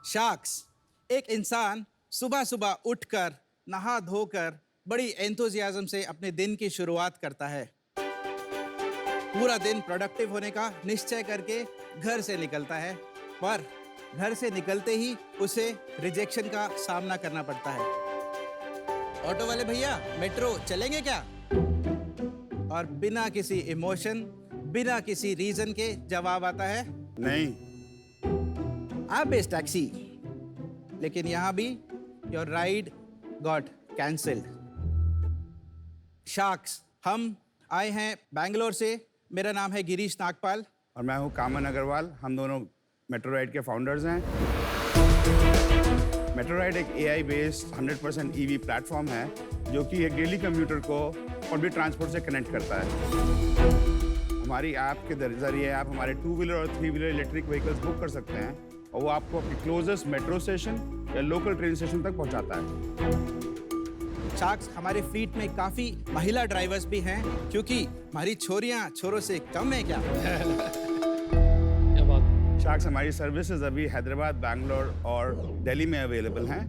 Sharks, एक इंसान सुबह सुबह उठकर नहा धोकर बड़ी एंथुजियाज्म से अपने दिन की शुरुआत करता है। पूरा दिन प्रोडक्टिव होने का निश्चय करके घर से निकलता है, पर घर से निकलते ही उसे रिजेक्शन का सामना करना पड़ता है। ऑटो वाले भैया, मेट्रो चलेंगे क्या? और बिना किसी इमोशन, बिना किसी रीजन के जवाब आता है, नहीं। आप बेस्ट टैक्सी। लेकिन यहां भी your ride got cancelled. Sharks, हम आए हैं बैंगलोर से। मेरा नाम है गिरीश नागपाल। और मैं हूँ कामन अग्रवाल। हम दोनों मेट्रो राइड के फाउंडर्स हैं। मेट्रो राइड एक AI बेस्ड 100% EV प्लेटफॉर्म है जो कि एक डेली कम्यूटर को पब्लिक ट्रांसपोर्ट से कनेक्ट करता है। हमारी ऐप के जरिए आप हमारे 2 व्हीलर और 3 व्हीलर इलेक्ट्रिक व्हीकल्स बुक कर सकते हैं और वो आपको अपने क्लोजेस्ट मेट्रो स्टेशन या लोकल ट्रेन स्टेशन तक पहुंचाता है। शार्क्स, हमारे फ्लीट में काफी महिला ड्राइवर्स भी हैं, क्योंकि हमारी छोरियां छोरों से कम है क्या? क्या बात। शार्क्स, हमारी सर्विसेज अभी हैदराबाद, बैंगलोर और दिल्ली में अवेलेबल हैं।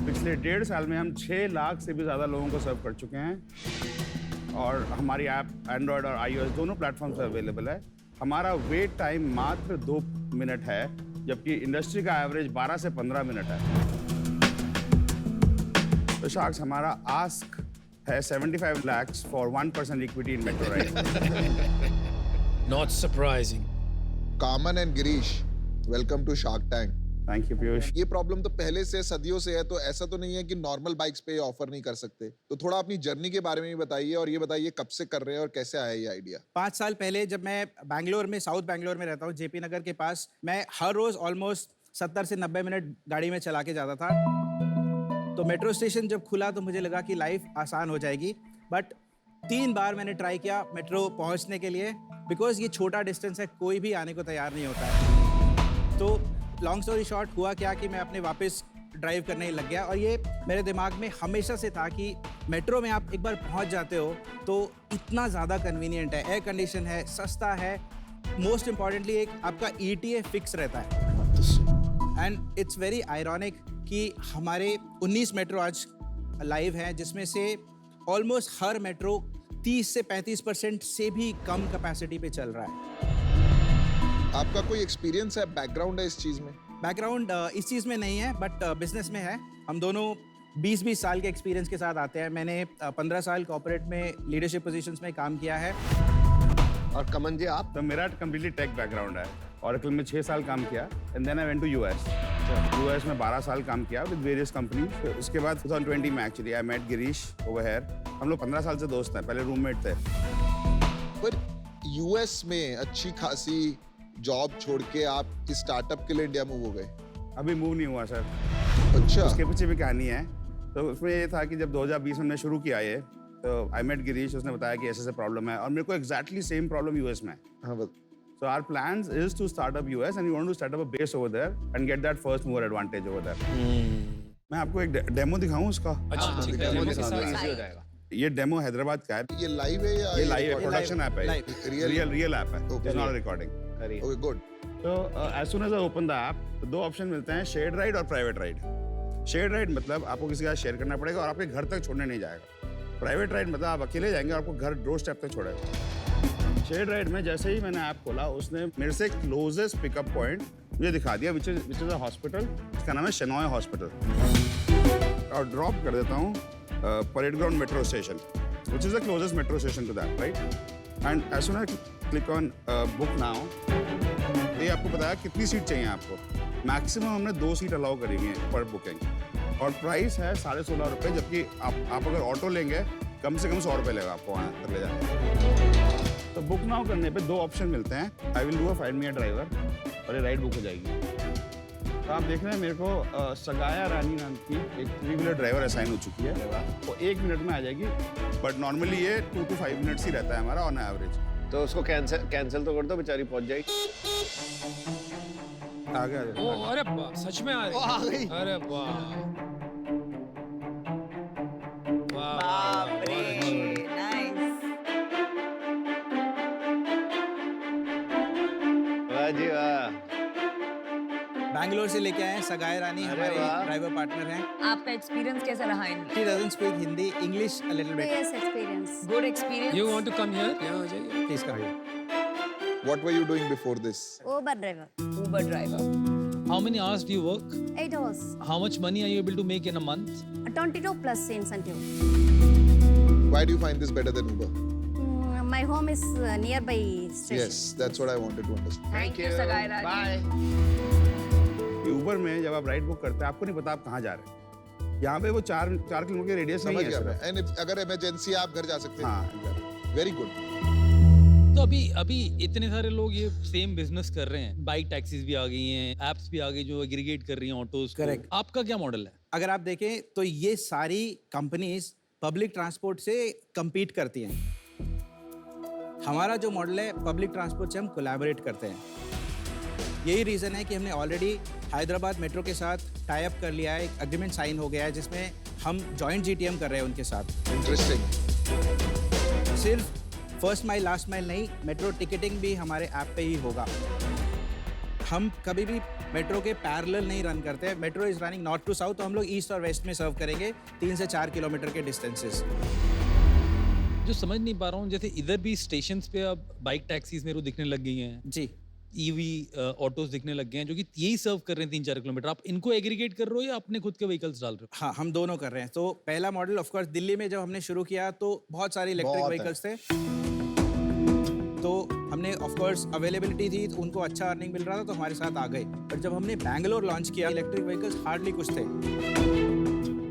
पिछले 1.5 साल में हम 6 लाख से भी ज़्यादा लोगों को सर्व कर चुके हैं और हमारी ऐप एंड्रॉयड और iOS दोनों प्लेटफॉर्म पर अवेलेबल है। हमारा वेट टाइम मात्र 2 मिनट है, जबकि इंडस्ट्री का एवरेज 12 से 15 मिनट है। तो शार्क्स, हमारा आस्क है 75 lakhs for 1% equity in metro ride. Not surprising. Come on and Girish, welcome to shark tank. Thank you Piyush. ये प्रॉब्लम तो पहले से सदियों से है, तो ऐसा तो नहीं है कि नॉर्मल बाइक्स पे ऑफर नहीं कर सकते। तो थोड़ा अपनी जर्नी के बारे में भी बताइए और ये बताइए कब से कर रहे हैं और कैसे आया ये आइडिया। 5 साल पहले जब मैं बैंगलोर में, साउथ बैंगलोर में रहता हूँ, JP नगर के पास, मैं हर रोज ऑलमोस्ट 70 से 90 मिनट गाड़ी में चला के जाता था। तो मेट्रो स्टेशन जब खुला तो मुझे लगा कि लाइफ आसान हो जाएगी, बट 3 बार मैंने ट्राई किया मेट्रो पहुंचने के लिए, बिकॉज ये छोटा डिस्टेंस है, कोई भी आने को तैयार नहीं होता है। तो लॉन्ग स्टोरी शॉर्ट, हुआ क्या कि मैं अपने वापस ड्राइव करने ही लग गया, और ये मेरे दिमाग में हमेशा से था कि मेट्रो में आप एक बार पहुंच जाते हो तो इतना ज़्यादा कन्वीनियंट है, एयर कंडीशन है, सस्ता है, मोस्ट इम्पॉर्टेंटली एक आपका ETA फिक्स रहता है। एंड इट्स वेरी आयरॉनिक कि हमारे 19 मेट्रो आज लाइव हैं, जिसमें से ऑलमोस्ट हर मेट्रो 30 से 35% से भी कम कैपेसिटी पे चल रहा है। आपका कोई एक्सपीरियंस है, बैकग्राउंड है इस चीज में? बैकग्राउंड इस चीज़ में नहीं है, बट बिजनेस में है। हम दोनों 20-20 साल के एक्सपीरियंस के साथ आते हैं। मैंने 15 साल कॉर्पोरेट में लीडरशिप पोजीशंस में काम किया है। और कमन जी, आप? तो मेरा कम्प्लीटली टेक बैकग्राउंड है। ऑरेकल में 6 साल काम किया and then I went to US। US में 12 साल काम किया विद वेरियस कंपनी। उसके बाद 2020 में actually I met Girish over here. हम लोग 15 साल से दोस्त हैं, पहले रूममेट थे। पर US में अच्छी खासी जॉब छोड़ के आप इस स्टार्टअप के लिए इंडिया मूव हो गए? अभी मूव नहीं हुआ सर। अच्छा। उसके पीछे भी कहानी है। तो उसमें ये था कि जब 2020 में मैंने शुरू किया ये, तो आई मेट गिरीश, उसने बताया कि ऐसे प्रॉब्लम है और मेरे को एग्जैक्टली सेम प्रॉब्लम US में है। हाँ, बस। So our plans is to start up US and we want to start up a base over there and get that first mover advantage over there. मैं आपको एक डेमो दिखाऊं उसका? अच्छा, ठीक है। demo demo के दिखा साथ दो। easy हो जाएगा। ये डेमो हैदराबाद का है। ये लाइव है या ये लाइव है, ये प्रोडक्शन live- ऐप है। live। रियल ऐप है। Okay. It's not a recording. Okay, good. So as soon as I open the app, तो 2 ऑप्शन मिलते हैं, शेयर्ड राइड और प्राइवेट राइड। शेयर्ड राइड मतलब आपको किसी का शेयर करना पड़ेगा और आपके घर तक छोड़ने नहीं जाएगा। प्राइवेट राइड मतलब आप अकेले जाएंगे और आपको घर डोर स्टेप तक छोड़ेगा। शेयर्ड राइड में जैसे ही मैंने ऐप खोला, उसने मेरे से क्लोजेस्ट पिकअप पॉइंट मुझे दिखा दिया, विच इज अ हॉस्पिटल। इसका नाम है शेनॉय हॉस्पिटल। और ड्रॉप कर देता हूँ parade ground metro station, which is the closest metro station to that, right. And as soon as click on book now, ये आपको बताया कितनी सीट चाहिए आपको। मैक्सिमम हमने 2 सीट अलाउ करी हुई है पर बुकिंग और प्राइस है 16.5 रुपये, जबकि आप अगर ऑटो लेंगे कम से कम 100 रुपये लेगा आपको वहाँ तक ले जाने। तो बुक नाउ करने पे 2 ऑप्शन मिलते हैं, I will do a find me a driver, और ये राइड बुक हो जाएगी। तो आप देख रहे हैं मेरे को सगाया रानी नाम की एक 3 व्हीलर ड्राइवर असाइन हो चुकी है, वो 1 मिनट में आ जाएगी, बट नॉर्मली ये 2 to 5 मिनट्स ही रहता है हमारा ऑन एवरेज। तो उसको कैंसिल तो कर दो, बेचारी पहुंच जाएगी। आ गया ओ, अरे वाह, सच में आ रही। अरे वाह, वाह, बाप रे, बहुत अच्छी। नाइस। वाह जी वाह। बैंगलोर से लेके आए हैं सगाई रानी, हमारे वाह। ड्राइवर पार्टनर हैं। आपका एक्सपीरियंस कैसा रहा इनमें? She doesn't speak Hindi, English a little bit. Yes, experience. Good experience. You want to come here? यहाँ आ जाइए। Please come. What were you doing before this? Uber driver. Uber driver. How many hours do you work? 8 hours. How much money are you able to make in a month? 22 plus incentive. Why do you find this better than Uber? My home is nearby station. Yes, that's what I wanted to understand. Thank you सगाई रानी। Bye. Uber में जब आप ride book करते हैं आपको नहीं पता आप कहाँ जा रहे हैं। यहाँ पे वो 4 किलोमीटर के रेडियस में ही समझ है गया सिर्फ। मैं। And अगर इमरजेंसी आप घर जा सकते हैं। हाँ, वेरी गुड। तो अभी इतने सारे लोग ये सेम बिजनेस कर रहे हैं। बाइक टैक्सीज भी आ गई हैं, एप्स भी आ गई जो एग्रीगेट कर रही हैं ऑटोज को। Correct. आपका क्या मॉडल है? अगर आप देखें तो ये सारी कंपनीज पब्लिक ट्रांसपोर्ट से compete करती हैं। हमारा जो मॉडल है पब्लिक ट्रांसपोर्ट से हम कोलैबोरेट करते हैं। यही रीज़न है कि हमने ऑलरेडी हैदराबाद मेट्रो के साथ टाई अप कर लिया है, एक एग्रीमेंट साइन हो गया है जिसमें हम जॉइंट जीटीएम कर रहे हैं उनके साथ। इंटरेस्टिंग। सिर्फ फर्स्ट माइल लास्ट माइल नहीं, मेट्रो टिकटिंग भी हमारे ऐप पे ही होगा। हम कभी भी मेट्रो के पैरेलल नहीं रन करते। Metro is running north to south, तो हम लोग ईस्ट और वेस्ट में सर्व करेंगे 3 से 4 किलोमीटर के डिस्टेंसेस। जो समझ नहीं पा रहा हूँ, जैसे इधर भी स्टेशंस पे अब बाइक टैक्सीज मेरे को दिखने लग गई हैं, जी, ईवी ऑटोज दिखने लग गए हैं जो कि यही सर्व कर रहे हैं 3-4 किलोमीटर। आप इनको एग्रीगेट कर रहे हो या अपने खुद के व्हीकल्स डाल रहे हो? हाँ, हम दोनों कर रहे हैं। तो पहला मॉडल ऑफ कोर्स दिल्ली में जब हमने शुरू किया तो बहुत सारे इलेक्ट्रिक बहुत है। व्हीकल्स थे, तो हमने ऑफ कोर्स अवेलेबिलिटी थी, तो उनको अच्छा अर्निंग मिल रहा था तो हमारे साथ आ गए। पर जब हमने बैंगलोर लॉन्च किया, इलेक्ट्रिक व्हीकल्स हार्डली कुछ थे,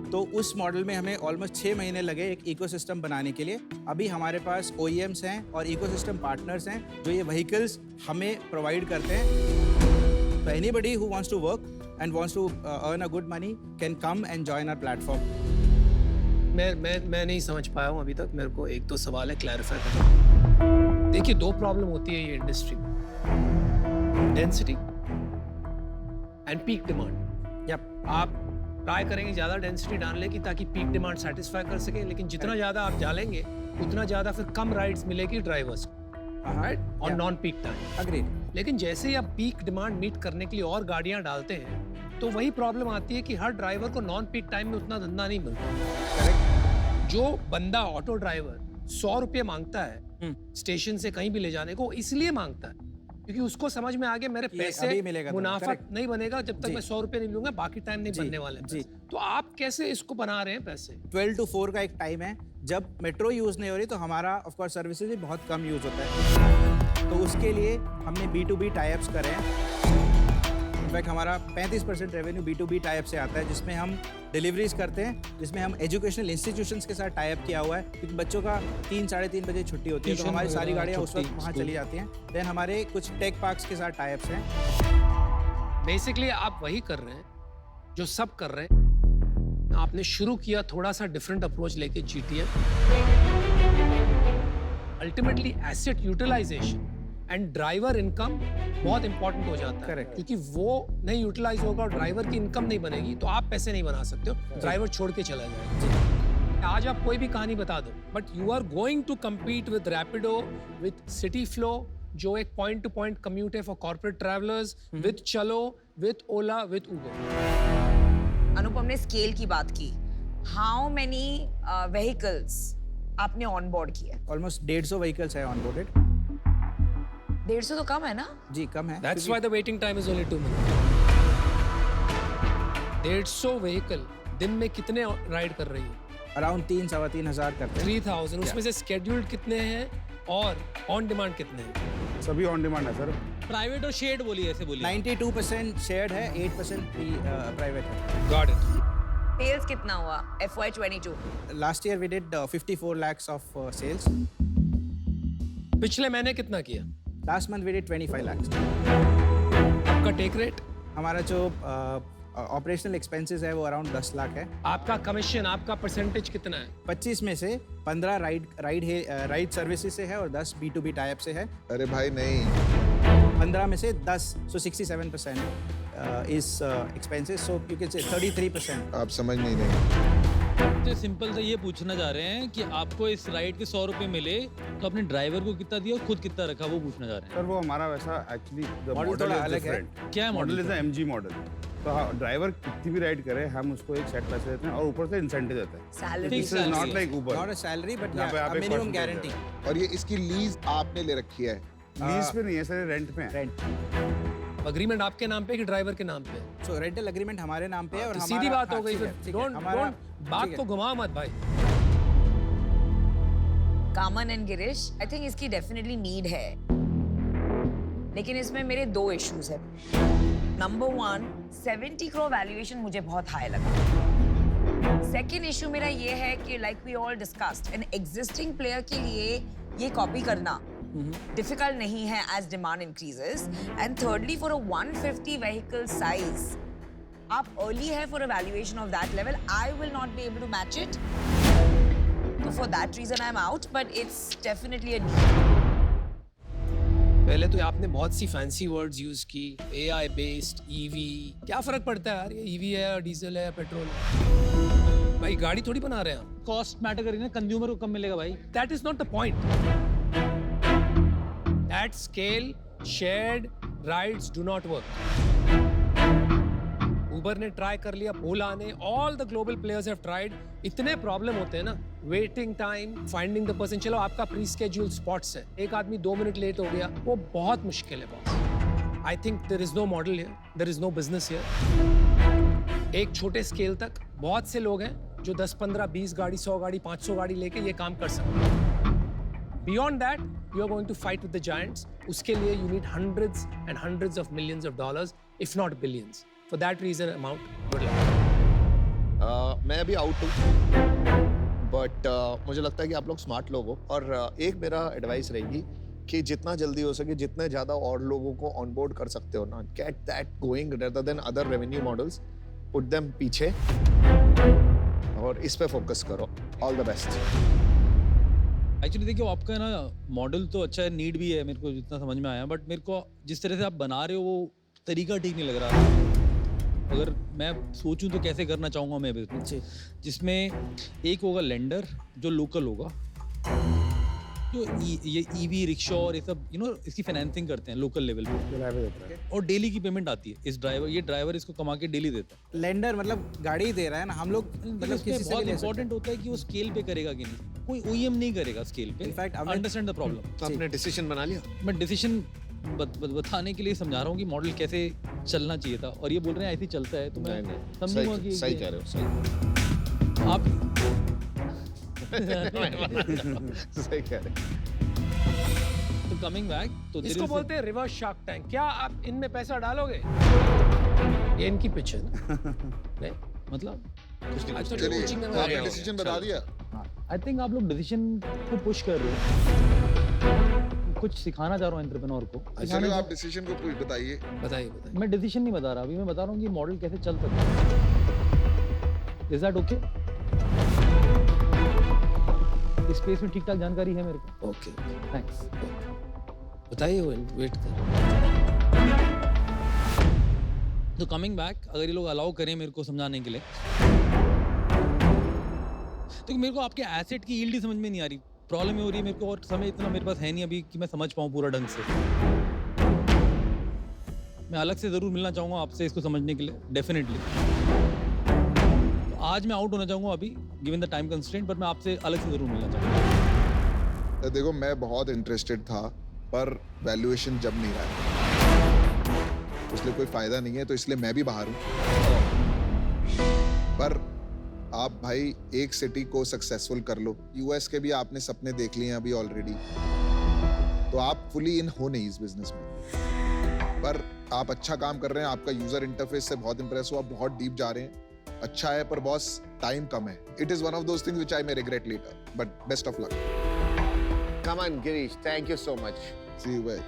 तो उस मॉडल में हमें ऑलमोस्ट 6 महीने लगे एक इकोसिस्टम बनाने के लिए। अभी हमारे पास OEMs हैं और इकोसिस्टम पार्टनर्स हैं जो ये व्हीकल्स हमें प्रोवाइड करते हैं। तो anybody who wants to work and wants to earn a good money can come and join our platform. मैं नहीं समझ पाया हूँ अभी तक। मेरे को एक दो सवाल है, क्लैरिफाई करना। देखिए, 2 प्रॉब्लम होती है ये इंडस्ट्री में, density and peak demand. Yup, आप ट्राई करेंगे ज़्यादा डेंसिटी डालने की ताकि पीक डिमांड सेटिस्फाई कर सके, लेकिन जितना ज़्यादा आप डालेंगे उतना ज़्यादा फिर कम राइड्स मिलेगी ड्राइवर्स को, राइट, और नॉन पीक टाइम। अग्रीड। लेकिन जैसे ही आप पीक डिमांड मीट करने के लिए और गाड़ियां डालते हैं तो वही प्रॉब्लम आती है कि हर ड्राइवर को नॉन पीक टाइम में उतना धंधा नहीं मिलता। जो बंदा ऑटो ड्राइवर 100 रुपये मांगता है स्टेशन से कहीं भी ले जाने को, इसलिए मांगता है क्योंकि उसको समझ में आ गया मेरे ये पैसे अभी मिलेगा तो, मुनाफा correct। नहीं बनेगा जब तक जी। मैं 100 रुपये नहीं लूंगा, बाकी टाइम नहीं जी, बनने वाले हैं जी। पैसे। तो आप कैसे इसको बना रहे हैं पैसे? 12 to 4 का एक टाइम है जब मेट्रो यूज़ नहीं हो रही, तो हमारा ऑफ कोर्स सर्विसेज भी बहुत कम यूज़ होता है। तो उसके लिए हमने B2B टाई-अप्स करे हैं। इनफैक्ट हमारा 35% रेवेन्यू B2B टाई-अप से आता है, जिसमें हम डिलीवरीज करते हैं, जिसमें हम एजुकेशनल इंस्टीट्यूशंस के साथ टाई-अप किया हुआ है, क्योंकि बच्चों का 3-3:30 बजे छुट्टी होती है, तो ट्यूशन हमारी सारी वगैरह, गाड़ियाँ उस वक्त छुट्टी, वहाँ स्कूल। चली जाती हैं। देन हमारे कुछ टेक पार्क्स के साथ टाई-अप्स हैं। बेसिकली आप वही कर रहे हैं जो सब कर रहे हैं। आपने शुरू किया थोड़ा सा डिफरेंट अप्रोच लेके GTM। Ultimately asset utilisation and driver income बहुत इंपॉर्टेंट हो जाता है। Correct. क्योंकि वो नहीं यूटिलाइज होगा और ड्राइवर की इनकम नहीं बनेगी तो आप पैसे नहीं बना सकते हो, ड्राइवर छोड़ के चला जाएगा। आज आप कोई भी कहानी बता दो, but you are going to compete with Rapido, with Cityflo जो एक पॉइंट टू पॉइंट कम्यूट है for corporate travellers, with Chalo, with Ola, with Uber. Anupam ने स्केल की बात की। हाउ मेनी व्हीकल्स आपने ऑन बोर्ड किया? ऑलमोस्ट 150 व्हीकल्स है ऑनबोर्डेड। 150 तो कम है ना? जी, कम है। That's why the waiting time is only 2 minutes. 150 vehicle दिन में कितने राइड कर रही है? अराउंड 3-3.5 हज़ार करते हैं। 3000। उसमें से स्केड्यूल्ड कितने हैं और ऑन डिमांड कितने हैं? सभी ऑन डिमांड है सर। प्राइवेट और शेड बोलिए, ऐसे बोलिए। 92% शेयर्ड है, 8% प्राइवेट है। Got it. सेल्स कितना हुआ FY22? Last year we did 54 lakhs of sales. पिछले महीने कितना किया? Last month we did 25 lakhs. आपका टेक रेट? हमारा जो ऑपरेशनल एक्सपेंसेस है वो अराउंड 10 लाख है। आपका कमीशन, आपका परसेंटेज कितना है? 25 में से 15 राइड सर्विसेज से है और 10 B2B टाई-अप से है। अरे भाई नहीं। 15 में से 10, so 67% is expenses, so you can say 33%. आप समझ नहीं रहे। तो सिंपल सा ये पूछना चाह रहे हैं कि आपको इस राइड के 100 रुपए मिले तो अपने ड्राइवर को कितना दिया और खुद कितना रखा, वो पूछना चाह रहे हैं। सर वो हमारा वैसा एक्चुअली द Model मॉडल थोड़ा इज अलग है। डिफरेंट। क्या है model model? Is the MG model. तो ड्राइवर कितनी भी राइड करे हम उसको एक सेट पैसे देते हैं और ऊपर से इंसेंटिव देते हैं। Salary Fixed this is salary not है। Like Uber. Not a salary but यहाँ पे आप एक मिनिमम percentage गारंटी देते और ये इसकी लीज आपने ले रखी है? लीज पे नहीं है सर, रेंट पे है। रेंट। अग्रीमेंट आपके नाम पे है कि ड्राइवर के नाम पे है? सो रेंटल एग्रीमेंट हमारे नाम पे है और तो हमारा सीधी बात हाँ, हो गई ठीक फिर। है, ठीक है, डोंट हमारा बात ठीक को है। घुमा मत भाई। कामन एंड गिरीश, आई थिंक इसकी डेफिनेटली नीड है, लेकिन इसमें मेरे 2 इश्यूज है। नंबर 1, 70 करोड़ वैल्यूएशन मुझे बहुत हाई लगा। सेकेंड इशू मेरा ये है कि like we all discussed, an existing player के लिए ये कॉपी करना डिफिकल्ट नहीं है as demand increases. And thirdly for a 150 vehicle size आप अर्ली है for a valuation of that level, I will not be able to match it. So for that reason I'm out, but it's definitely a need. पहले तो आपने बहुत सी fancy words use की, AI based, EV. क्या फर्क पड़ता है यार, ये ईवी है या डीजल है या पेट्रोल है? भाई गाड़ी थोड़ी बना रहे हैं हम। कॉस्ट मैटर करेगी ना, कंज्यूमर को कम मिलेगा भाई। That is not the point. At scale, shared rides do not work. Uber ने ट्राई कर लिया, ओला ने, all the global players have tried. इतने प्रॉब्लम होते हैं ना, waiting time, finding the person. चलो आपका प्री स्केड्यूल स्पॉट्स है, एक आदमी 2 मिनट लेट हो गया, वो बहुत मुश्किल है boss. I think there is no model here, there is no business here. एक छोटे स्केल तक बहुत से लोग हैं जो 10, 15, 20 गाड़ी, 100 गाड़ी, 500 गाड़ी लेके ये काम कर सकते हैं। Beyond that, you are going to fight with the giants. उसके लिए you need hundreds and hundreds of millions of dollars, if not billions. For that reason, I'm out. Good luck. मैं अभी आउट हूँ, बट मुझे लगता है कि आप लोग स्मार्ट लोग हो, और एक मेरा एडवाइस रहेगी कि जितना जल्दी हो सके, जितने ज़्यादा और लोगों को ऑनबोर्ड कर सकते हो ना, get that going rather than other revenue models, put them पीछे और इस पे फोकस करो। All the best. एक्चुअली देखिए आपका ना मॉडल तो अच्छा है, नीड भी है मेरे को जितना समझ में आया, बट मेरे को जिस तरह से आप बना रहे हो वो तरीका ठीक नहीं लग रहा। अगर मैं सोचूं तो कैसे करना चाहूँगा मैं बिजनेस, जिसमें एक होगा लेंडर जो लोकल होगा, जो ये ईवी रिक्शा और ये सब इसकी फाइनेंसिंग करते हैं लोकल लेवल पे, और डेली की पेमेंट आती है। इस ड्राइवर इसको कमा के डेली देता है। लेंडर मतलब गाड़ी दे रहा है ना, हम लोग मतलब किसी से बहुत भी ले सकते इंपॉर्टेंट होता है कि वो स्केल पे करेगा कि नहीं। कोई OEM नहीं करेगा स्केल पे। In fact understand the problem. तो आपने डिसीजन बना लिया? मैं डिसीजन बताने के लिए समझा रहा हूँ कि मॉडल कैसे चलना चाहिए था, और ये बोल रहे हैं ऐसे ही चलता है, तो मैं समझूंगा कि सही कह रहे हो, सही आप सही कह रहे हो। तो कमिंग बैक तो इसको बोलते हैं रिवर्स शार्क टैंक। क्या आप इनमें पैसा डालोगे? ये इनकी पिच है ना? नहीं मतलब आज तो चलिए, कोचिंग में तो बता आपने रहे हो। डिसीजन बता दिया? आई थिंक आप लोग डिसीजन को पुश कर रहे हो। कुछ सिखाना चाह रहा हूँ एंटरप्रेन्योर को। चलो आप डिसीजन को कुछ बताइए। बताइए बताइए। मैं डिसीजन नहीं बता रहा, अभी मैं बता रहा हूँ कि मॉडल कैसे चल सकता है। Is that okay? इस स्पेस में ठीक ठाक जानकारी है मेरे को। Okay thanks. बताइए, वेट कर। तो कमिंग बैक, अगर ये लोग अलाउ करें मेरे को समझाने के लिए, तो मेरे को आपके एसेट की यील्ड ही समझ में नहीं आ रही। प्रॉब्लम ये हो रही है मेरे को, और समय इतना मेरे पास है नहीं अभी कि मैं समझ पाऊँ पूरा ढंग से। मैं अलग से ज़रूर मिलना चाहूँगा आपसे इसको समझने के लिए, डेफिनेटली। तो आज मैं आउट होना चाहूँगा अभी, गिवन द टाइम कंस्ट्रेंट, पर मैं आपसे अलग से ज़रूर मिलना चाहूँगा। देखो मैं बहुत इंटरेस्टेड था, पर वैल्यूएशन जब नहीं रहा, इसलिए कोई फायदा नहीं है, तो इसलिए मैं भी बाहर हूँ। पर आप भाई एक सिटी को सक्सेसफुल कर लो, यूएस के भी आपने सपने देख लिए हैं अभी ऑलरेडी, तो आप फुली इन हो नहीं इस बिजनेस में। पर आप अच्छा काम कर रहे हैं, आपका यूजर इंटरफेस से बहुत इंप्रेस हुआ, बहुत डीप जा रहे हैं, अच्छा है, पर बॉस टाइम कम है। It is one of those things which I may regret later, but best of luck. Come on, Girish. Thank you so much. See you, bye.